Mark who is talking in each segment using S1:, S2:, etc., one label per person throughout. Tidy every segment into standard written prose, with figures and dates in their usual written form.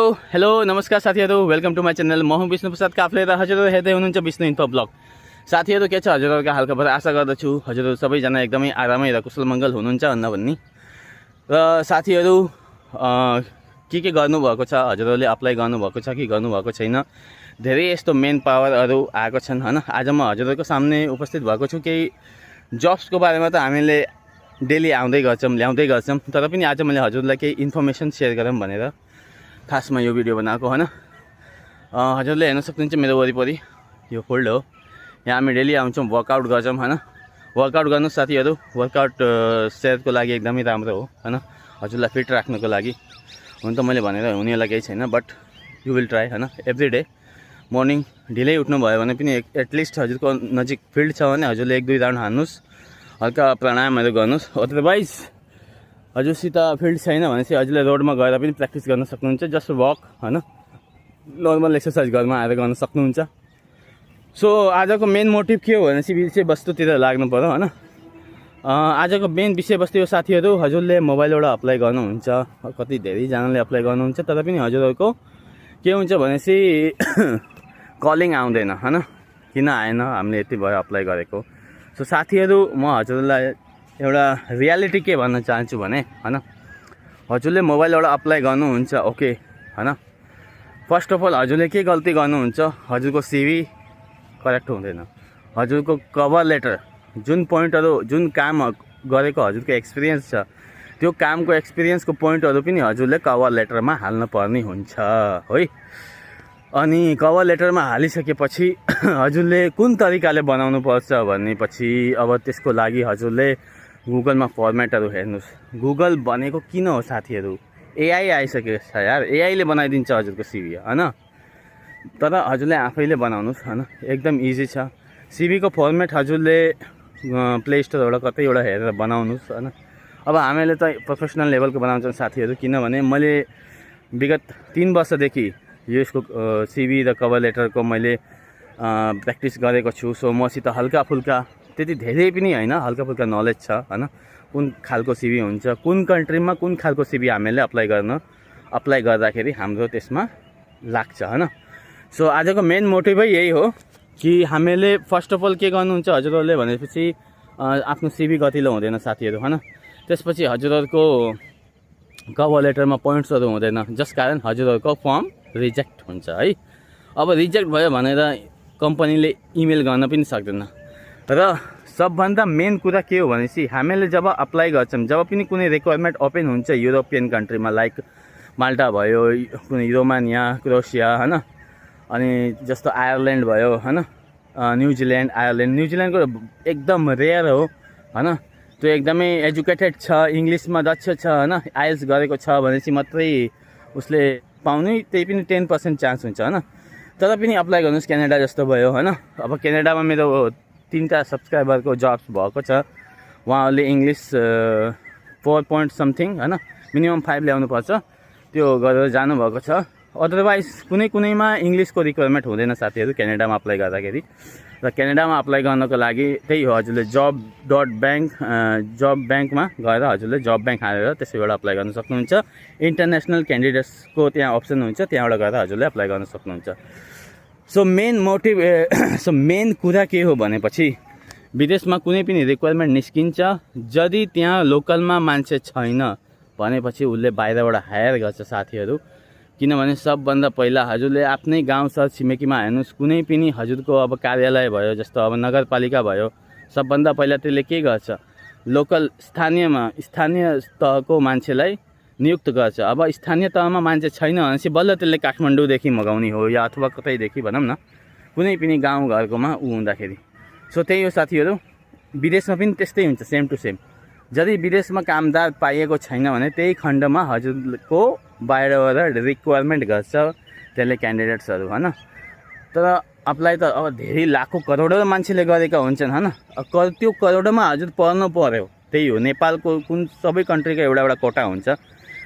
S1: Hello नमस्कार साथीहरु, welcome to my channel. म हुँ विष्णु प्रसाद काफ्ले र हजुरहरु हेर्दै हुनुहुन्छ विष्णु इन्फो ब्लग। साथीहरु के छ हजुरहरुका हालखबर, आशा गर्दछु हजुरहरु सबैजना एकदमै आरामै र कुशल मङ्गल हुनुहुन्छ भन्ने। र साथीहरु के गर्नुभएको छ, हजुरहरुले अप्लाई गर्नुभएको छ कि गर्नुभएको छैन, धेरै यस्तो मेन पावरहरु आएको छन् हैन। आज म हजुरहरुको सामने उपस्थित भएको छु। केही जब्सको बारेमा त हामीले डेली ल्याउँदै गर्छौं, तर पनि आज मैले हजुरलाई केही इन्फर्मेसन शेयर गरौँ भनेर खासमा यो भिडियो बनाएको हैन। हजुरले हेर्न सक्नुहुन्छ मेरो वरिपरि यो फिल्ड हो। यहाँ हामी डेली आउँछौँ, वर्कआउट गर्छौँ हैन। वर्कआउट गर्नु साथीहरु, वर्कआउट सेहतको लागि एकदमै राम्रो हो हैन। हजुरलाई फिट राख्नको लागि हुन त मैले भनेर हुनेला केही छैन, बट यु विल ट्राई हैन। एभ्री डे मर्निङ ढिलै उठ्नु भयो भने पनि एटलिस्ट हजुरको नजिक फिल्ड छ भने हजुरले 1-2 राउन्ड हान्नुस्, हल्का प्राणायामहरु गर्नुस्। अदरवाइज हजुरसित फिल्ड छैन भने चाहिँ हजुरले रोडमा गएर पनि प्र्याक्टिस गर्न सक्नुहुन्छ। जस्ट वक हैन, नर्मल एक्सर्साइज घरमा आएर गर्न सक्नुहुन्छ। सो आजको मेन मोटिभ के हो भने चाहिँ विषयवस्तुतिर लाग्नु पर्यो हैन। आजको मेन विषयवस्तु हो साथीहरु, हजुरले मोबाइलबाट अप्लाई गर्नुहुन्छ, कति धेरैजनाले अप्लाई गर्नुहुन्छ, तर पनि हजुरहरुको के हुन्छ भने चाहिँ कलिङ आउँदैन हैन। किन आएन, हामीले यति भयो अप्लाई गरेको। सो साथीहरु, म हजुरलाई एउटा रियालिटी के भन्न चाहन्छु भने हैन, हजुरले मोबाइलबाट अप्लाई गर्नुहुन्छ ओके हैन। फर्स्ट अफ अल हजुरले के गल्ती गर्नुहुन्छ, हजुरको सिभी करेक्ट हुँदैन। हजुरको कभर लेटर, जुन पोइन्टहरु, जुन काम गरेको हजुरको एक्सपिरियन्स छ, त्यो कामको एक्सपिरियन्सको पोइन्टहरु पनि हजुरले कभर लेटरमा हाल्न पर्ने हुन्छ है। अनि कभर लेटरमा हालिसकेपछि हजुरले कुन तरिकाले बनाउनु पर्छ भनेपछि अब त्यसको लागि हजुरले गुगलमा फर्मेटहरु हेर्नुस्। गुगल भनेको किन हो साथीहरु, एआई आइसकेको छ यार, एआईले बनाइदिन्छ हजुरको सिभी हैन। तर हजुरले आफैले बनाउनुस् हैन, एकदम इजी छ। सिभी को फर्मेट हजुरले प्ले स्टोरबाट कतैबाट हेरेर बनाउनुस् हैन। अब हामीले त प्रोफेसनल लेभलको बनाउँछौँ साथीहरु, किनभने मैले विगत 3 वर्षदेखि यसको सिभी र कभर लेटरको मैले प्र्याक्टिस गरेको छु। सो मसित हल्का फुल्का, त्यति धेरै पनि हैन, हल्का फुल्का नलेज छ हैन। कुन खालको सिभी हुन्छ, कुन कन्ट्रीमा कुन खालको सिभी हामीले अप्लाई गर्दाखेरि हाम्रो त्यसमा लाग्छ हैन। सो आजको मेन मोटिभै यही हो कि हामीले फर्स्ट अफ अल के गर्नुहुन्छ हजुरहरुले भनेपछि आफ्नो सिभी गतिलो हुँदैन साथीहरु हैन। त्यसपछि हजुरहरुको कभर लेटरमा पोइन्ट्सहरु हुँदैन, जस कारण हजुरहरुको फर्म रिजेक्ट हुन्छ है। अब रिजेक्ट भयो भनेर कम्पनीले इमेल गर्न पनि सक्दैन। र सबभन्दा मेन कुरा के हो भनेपछि हामीले जब अप्लाई गर्छौं, जब पनि कुनै रिक्वायरमेन्ट ओपन हुन्छ युरोपियन कन्ट्रीमा, लाइक माल्टा भयो, कुनै रोमानिया, क्रोएसिया हैन, अनि जस्तो आयरल्यान्ड भयो हैन, न्युजिल्यान्डको एकदम रेयर हो हैन। त्यो एकदमै एजुकेटेड छ, इङ्ग्लिसमा दक्ष छ हैन, आइएल्स गरेको छ भनेपछि मात्रै उसले पाउने, त्यही पनि 10% चान्स हुन्छ हैन। तर पनि अप्लाई गर्नुस्। क्यानाडा जस्तो भयो हैन। अब क्यानाडामा मेरो 3टा सब्सक्राइबरको जब्स भएको छ। उहाँहरूले इङ्ग्लिस 4 point something हैन, मिनिमम 5 ल्याउनु पर्छ, त्यो गरेर जानुभएको छ। अदरवाइज कुनैमा इङ्ग्लिसको रिक्वायरमेन्ट हुँदैन साथीहरु क्यानाडामा अप्लाई गर्दाखेरि। र क्यानाडामा अप्लाई गर्नको लागि त्यही हो, हजुरले जब ब्याङ्कमा गएर हजुरले जब ब्याङ्क हालेर त्यसैबाट अप्लाई गर्न सक्नुहुन्छ। इन्टरनेसनल क्यान्डिडेट्सको त्यहाँ अप्सन हुन्छ, त्यहाँबाट गएर हजुरले अप्लाई गर्न सक्नुहुन्छ। सो मेन कुरा के हो भनेपछि विदेशमा कुनै पनि रिक्वायरमेन्ट निस्किन्छ, यदि त्यहाँ लोकलमा मान्छे छैन भनेपछि उसले बाहिरबाट हायर गर्छ साथीहरु। किनभने सबभन्दा पहिला हजुरले आफ्नै गाउँ सहर छिमेकीमा हेर्नुस्, कुनै पनि हजुरको अब कार्यालय भयो, जस्तो अब नगरपालिका भयो, सबभन्दा पहिला त्यसले के गर्छ, लोकल स्थानीय तहको मान्छेलाई नियुक्त गर्छ। अब स्थानीय तहमा मान्छे छैन भनेपछि बल्ल त्यसले काठमाडौँदेखि मगाउने हो, या अथवा कतैदेखि भनौँ न, कुनै पनि गाउँ घरकोमा हुँदाखेरि। सो त्यही हो साथीहरु, विदेशमा पनि त्यस्तै हुन्छ, सेम टु सेम। यदि विदेशमा कामदार पाइएको छैन भने त्यही खण्डमा हजुरको बाहिरबाट रिक्वायरमेन्ट गर्छ त्यसले क्यान्डिडेट्सहरु हैन। तर अप्लाई त अब धेरै लाखौं करोडौं मान्छेले गरेका हुन्छन् हैन। त्यो करोडौंमा हजुर पर्नु पर्यो, त्यही हो। नेपालको कुन सबै कन्ट्रीको एउटा कोटा हुन्छ,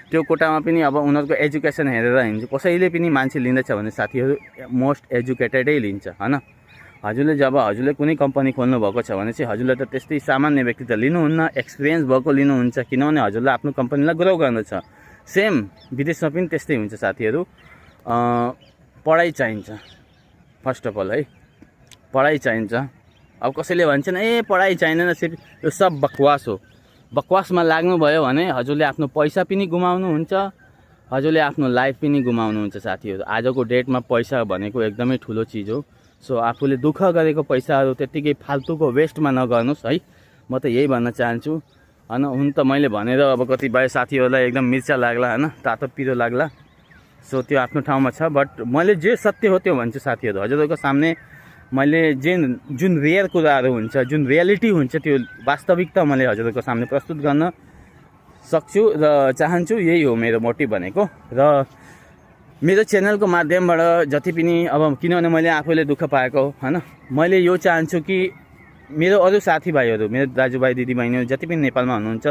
S1: त्यो कोटामा पनि अब उनीहरुको एजुकेसन हेरेर हिँड्छ। कसैले पनि मान्छे लिँदैछ भने साथीहरु मोस्ट एजुकेटेडै लिन्छ हैन। हजुरले कुनै कम्पनी खोल्नु भएको छ भने चाहिँ हजुरले त त्यस्तै सामान्य व्यक्ति त लिनुहुन्न, एक्सपिरियन्स भएको लिनुहुन्छ, किनभने हजुरले आफ्नो कम्पनीलाई ग्रो गर्नु छ। सेम विदेशमा पनि त्यस्तै हुन्छ साथीहरू। पढाइ चाहिन्छ फर्स्ट अफ अल है, पढाइ चाहिन्छ। अब कसैले भन्छन् ए पढाइ चाहिँदैन, सिर्फ यो सब बकवास हो। बकवासमा लाग्नुभयो भने हजुरले आफ्नो पैसा पनि गुमाउनुहुन्छ, हजुरले आफ्नो लाइफ पनि गुमाउनुहुन्छ साथीहरू। आजको डेटमा पैसा भनेको एकदमै ठुलो चिज हो। सो आफूले दुःख गरेको पैसाहरू त्यत्तिकै फाल्तुको वेस्टमा नगर्नुहोस् है, म त यही भन्न चाहन्छु होइन। हुन त मैले भनेर अब कतिपय साथीहरूलाई एकदम मिर्चा लाग्ला होइन, तातो पिरो लाग्ला, सो त्यो आफ्नो ठाउँमा छ। बट मैले जे सत्य हो त्यो भन्छु साथीहरू। हजुरहरूको सामने मैले जुन रियल कुराहरू हुन्छ, जुन रियालिटी हुन्छ, त्यो वास्तविकता मैले हजुरहरूको सामने प्रस्तुत गर्न सक्छु र चाहन्छु। यही हो मेरो मोटिभ भनेको। र मेरो च्यानलको माध्यमबाट जति पनि अब किनभने मैले आफैले दुःख पाएको होइन, मैले यो चाहन्छु कि मेरो अरू साथीभाइहरू, मेरो दाजुभाइ दिदीबहिनीहरू जति पनि नेपालमा हुनुहुन्छ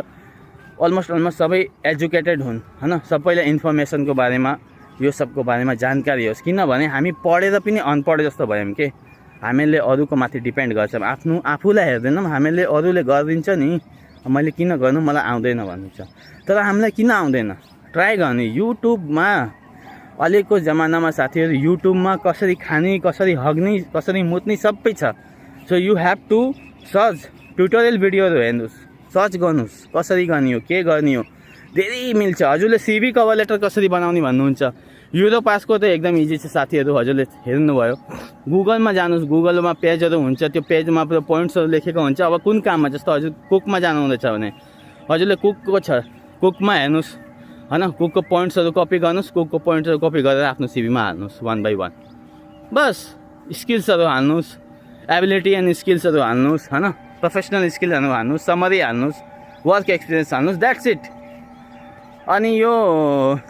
S1: अलमोस्ट सबै एजुकेटेड हुन् होइन, सबैलाई इन्फर्मेसनको बारेमा यो सबको बारेमा जानकारी होस्। किनभने हामी पढेर पनि अनपढ जस्तो भयौँ के, हामीले अरूको माथि डिपेन्ड गर्छौँ, आफूलाई हेर्दैनौँ। हामीले अरूले गरिदिन्छ नि, मैले किन गर्नु, मलाई आउँदैन भन्नुहुन्छ। तर हामीलाई किन आउँदैन ट्राई गर्ने। युट्युबमा अहिलेको जमानामा साथीहरू युट्युबमा कसरी खाने, कसरी हग्ने, कसरी मुत्ने सबै छ। So you have to search, tutorial भिडियोहरू हेर्नुहोस्, सर्च गर्नुहोस् कसरी गर्ने हो, के गर्ने हो, धेरै मिल्छ। हजुरले सिभी कभर लेटर कसरी बनाउने भन्नुहुन्छ, युरो पासको त एकदम इजी छ साथीहरू। हजुरले हेर्नुभयो, गुगलमा जानुहोस्, गुगलमा पेजहरू हुन्छ, त्यो पेजमा पुरा पोइन्ट्सहरू लेखेको हुन्छ। अब कुन काममा, जस्तो हजुर कुकमा जानुहुँदैछ भने हजुरले कुकको छ, कुकमा हेर्नुहोस् होइन, कुकको पोइन्ट्सहरू कपी गर्नुहोस्, कुकको पोइन्ट्सहरू कपी गरेर आफ्नो सिभीमा हाल्नुहोस् 1 by 1। बस स्किल्सहरू हाल्नुहोस्, एबिलिटी एन्ड स्किल्सहरू हाल्नुहोस् होइन, प्रोफेसनल स्किलहरू हाल्नुहोस्, समरी हाल्नुहोस्, वर्क एक्सपिरियन्स हाल्नुहोस्, द्याट्स इट। अनि यो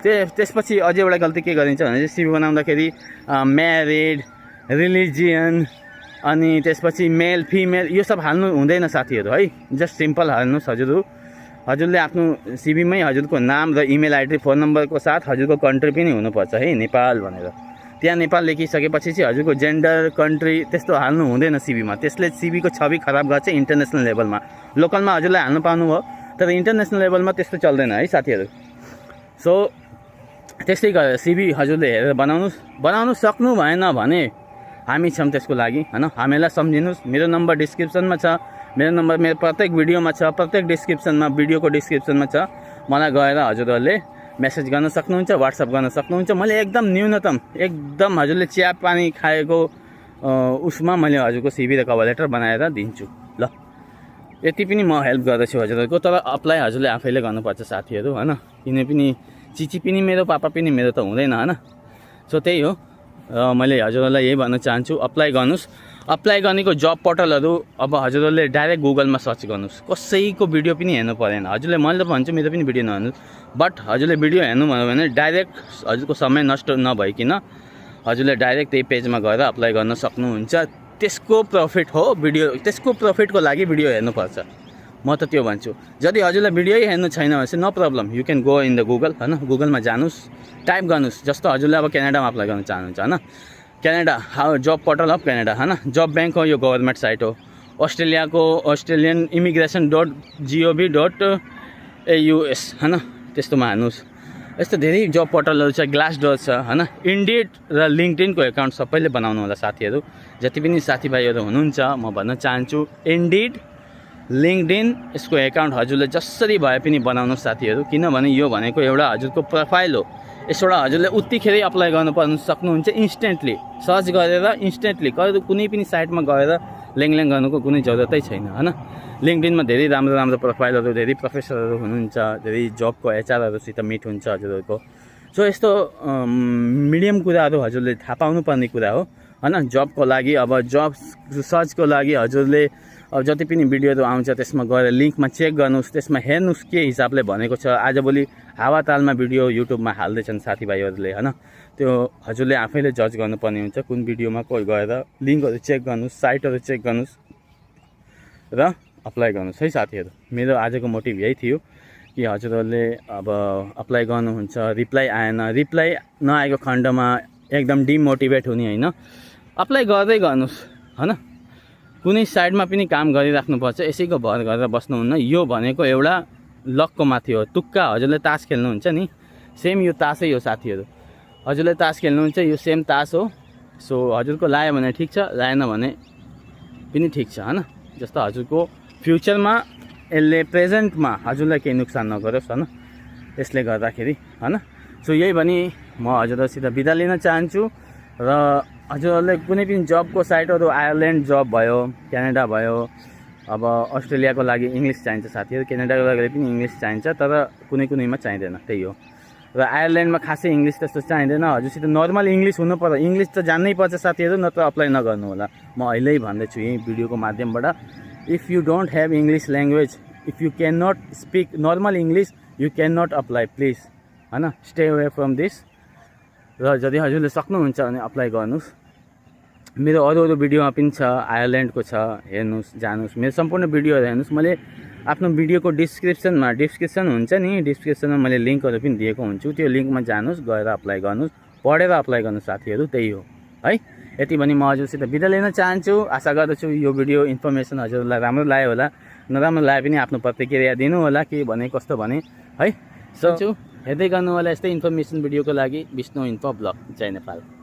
S1: त्यसपछि अझै एउटा गल्ती के गरिन्छ भने चाहिँ सिभी बनाउँदाखेरि म्यारिड, रिलिजियन, अनि त्यसपछि मेल फिमेल यो सब हाल्नु हुँदैन साथीहरू है। जस्ट सिम्पल हाल्नुहोस्। हजुरले आफ्नो सिभीमै हजुरको नाम र इमेल आइडी, फोन नम्बरको साथ हजुरको कन्ट्री पनि हुनुपर्छ है, नेपाल भनेर। त्यहाँ नेपाल लेखिसकेपछि चाहिँ हजुरको जेन्डर, कन्ट्री त्यस्तो हाल्नु हुँदैन सिभीमा। त्यसले सिभीको छवि खराब गर्छ इन्टरनेसनल लेभलमा। लोकलमा हजुरले हाल्नु पाउनुभयो, तर इन्टरनेसनल लेभलमा त्यस्तो चल्दैन है साथीहरू। सो त्यस्तै गरेर सिभी हजुरले हेरेर बनाउनु सक्नु भएन भने हामी छौँ त्यसको लागि होइन। हामीलाई सम्झिनुहोस्। मेरो नम्बर डिस्क्रिप्सनमा छ, मेरो नम्बर मेरो प्रत्येक भिडियोमा छ, प्रत्येक डिस्क्रिप्सनमा, भिडियोको डिस्क्रिप्सनमा छ। मलाई गएर हजुरहरूले मेसेज गर्न सक्नुहुन्छ, व्हाट्सएप गर्न सक्नुहुन्छ। मैले एकदम न्यूनतम, एकदम हजुरले चिया पानी खाएको उसमा मैले हजुरको सिभी र कभर लेटर बनाएर दिन्छु ल। यति पनि म हेल्प गर्दछु हजुरहरूको। तर अप्लाई हजुरले आफैले गर्नुपर्छ साथीहरू होइन। किन पनि चिची पनि मेरो, पापा पनि मेरो त हुँदैन होइन। सो त्यही हो। मैले हजुरहरूलाई यही भन्न चाहन्छु, अप्लाई गर्नुहोस्। अप्लाई गर्नेको जब पोर्टलहरू अब हजुरहरूले डाइरेक्ट गुगलमा सर्च गर्नुहोस्। कसैको भिडियो पनि हेर्नु परेन। हजुरले, मैले त भन्छु मेरो पनि भिडियो नहेर्नुहोस्, बट हजुरले भिडियो हेर्नुभयो भने डाइरेक्ट हजुरको समय नष्ट नभइकन हजुरले डाइरेक्ट त्यही पेजमा गएर अप्लाई गर्न सक्नुहुन्छ। त्यसको प्रफिट हो भिडियो, त्यसको प्रफिटको लागि भिडियो हेर्नुपर्छ, म त त्यो भन्छु। यदि हजुरलाई भिडियोै हेर्नु छैन भने चाहिँ no problem, you can go in the Google होइन। गुगलमा जानुहोस्, टाइप गर्नुहोस्। जस्तो हजुरले अब क्यानाडामा अप्लाई गर्न चाहनुहुन्छ होइन, Canada job portal of Canada होइन, जब ब्याङ्क हो, यो गभर्मेन्ट साइट हो। अस्ट्रेलियाको अस्ट्रेलियन immigration.gov.aus होइन, त्यस्तोमा हाल्नुहोस्। यस्तो धेरै जब पोर्टलहरू छ, ग्लासडोर छ होइन। इन्डिड र लिङ्क्डइनको एकाउन्ट सबैले बनाउनु होला साथीहरू। जति पनि साथीभाइहरू हुनुहुन्छ म भन्न चाहन्छु, इन्डिड, लिङ्क्डइन यसको एकाउन्ट हजुरले जसरी भए पनि बनाउनुहोस् साथीहरू। किनभने यो भनेको एउटा हजुरको प्रोफाइल हो। यसबाट हजुरले उत्तिखेरै अप्लाई गर्नु सक्नुहुन्छ इन्स्टेन्टली, सर्च गरेर इन्स्टेन्टली। कुनै पनि साइटमा गएर ल्याङ गर्नुको कुनै जरुरतै छैन होइन। लिङ्क्डइनमा धेरै राम्रो प्रोफाइलहरू, धेरै प्रोफेसरहरू हुनुहुन्छ, धेरै जबको एचआरहरूसित मिट हुन्छ हजुरहरूको। सो यस्तो मिडियम कुराहरू हजुरले थाहा पाउनुपर्ने कुरा हो होइन। जबको लागि अब जब सर्चको लागि हजुरले अब जति पनि भिडियोहरू आउँछ त्यसमा गएर लिङ्कमा चेक गर्नुहोस्, त्यसमा हेर्नुहोस् के हिसाबले भनेको छ। आजभोलि हावातालमा भिडियो युट्युबमा हाल्दैछन् साथीभाइहरूले होइन। त्यो हजुरले आफैले जज गर्नुपर्ने हुन्छ कुन भिडियोमा कोही गएर लिङ्कहरू चेक गर्नुहोस्, साइटहरू चेक गर्नुहोस् र अप्लाई गर्नुहोस् है साथीहरू। मेरो आजको मोटिभ यही थियो कि हजुरहरूले अब अप्लाई गर्नुहुन्छ, रिप्लाई आएन, रिप्लाई नआएको खण्डमा एकदम डिमोटिभेट हुने होइन। अप्लाई गर्दै गर्नुहोस् होइन। कुनै साइडमा पनि काम गरिराख्नुपर्छ, यसैको भर गरेर बस्नुहुन्न। यो भनेको एउटा लकको माथि हो, तुक्का। हजुरले तास खेल्नुहुन्छ नि, सेम यो तासै हो साथीहरू। हजुरले तास खेल्नुहुन्छ यो सेम तास हो। सो हजुरको लायो भने ठिक छ, लाएन भने पनि ठिक छ हैन। जस्तो हजुरको फ्युचरमा यसले प्रेजेन्टमा हजुरलाई केही नोक्सान नगरोस् हैन, यसले गर्दाखेरि हैन। सो यही भनी म हजुरहरूसित बिदा लिन चाहन्छु। र हजुरहरूले कुनै पनि जबको साइटहरू, आयरल्यान्ड जब भयो, क्यानाडा भयो, अब अस्ट्रेलियाको लागि इङ्ग्लिस चाहिन्छ साथीहरू, क्यानाडाको लागि पनि इङ्ग्लिस चाहिन्छ, तर कुनै कुनैमा चाहिँदैन, त्यही हो। र आयरल्यान्डमा खासै इङ्ग्लिस त्यस्तो चाहिँदैन, हजुरसित नर्मल इङ्ग्लिस हुनु पर्छ। इङ्ग्लिस त जान्नै पर्छ साथीहरू, नत्र अप्लाई नगर्नु होला। म अहिल्यै भन्दैछु यही भिडियोको माध्यमबाट, if you don't have English language, if you can not speak normal English, you can not apply please हैन। Stay away from this. र यदि हजुरले सक्नुहुन्छ भने अप्लाई गर्नुहोस्। मेरो अरू भिडियोमा पनि छ, आयरल्यान्डको छ, हेर्नुहोस्, जानुहोस्, मेरो सम्पूर्ण भिडियोहरू हेर्नुहोस्। मैले आफ्नो भिडियोको डिस्क्रिप्सन हुन्छ नि, डिस्क्रिप्सनमा मैले लिङ्कहरू पनि दिएको हुन्छु, त्यो लिङ्कमा जानुहोस्, गएर अप्लाई गर्नुहोस्, पढेर अप्लाई गर्नुहोस् साथीहरू, त्यही हो है। यति भनी म हजुरसित बिदा लिन चाहन्छु। आशा गर्दछु यो भिडियो इन्फर्मेसन हजुरलाई राम्रो लाग्यो होला, नराम्रो लागे पनि आफ्नो प्रतिक्रिया दिनु होला, के भने कस्तो भने है। सो हेर्दै गर्नु होला यस्तै इन्फर्मेसन भिडियोको लागि विष्णु इन्फो ब्लग। जय नेपाल।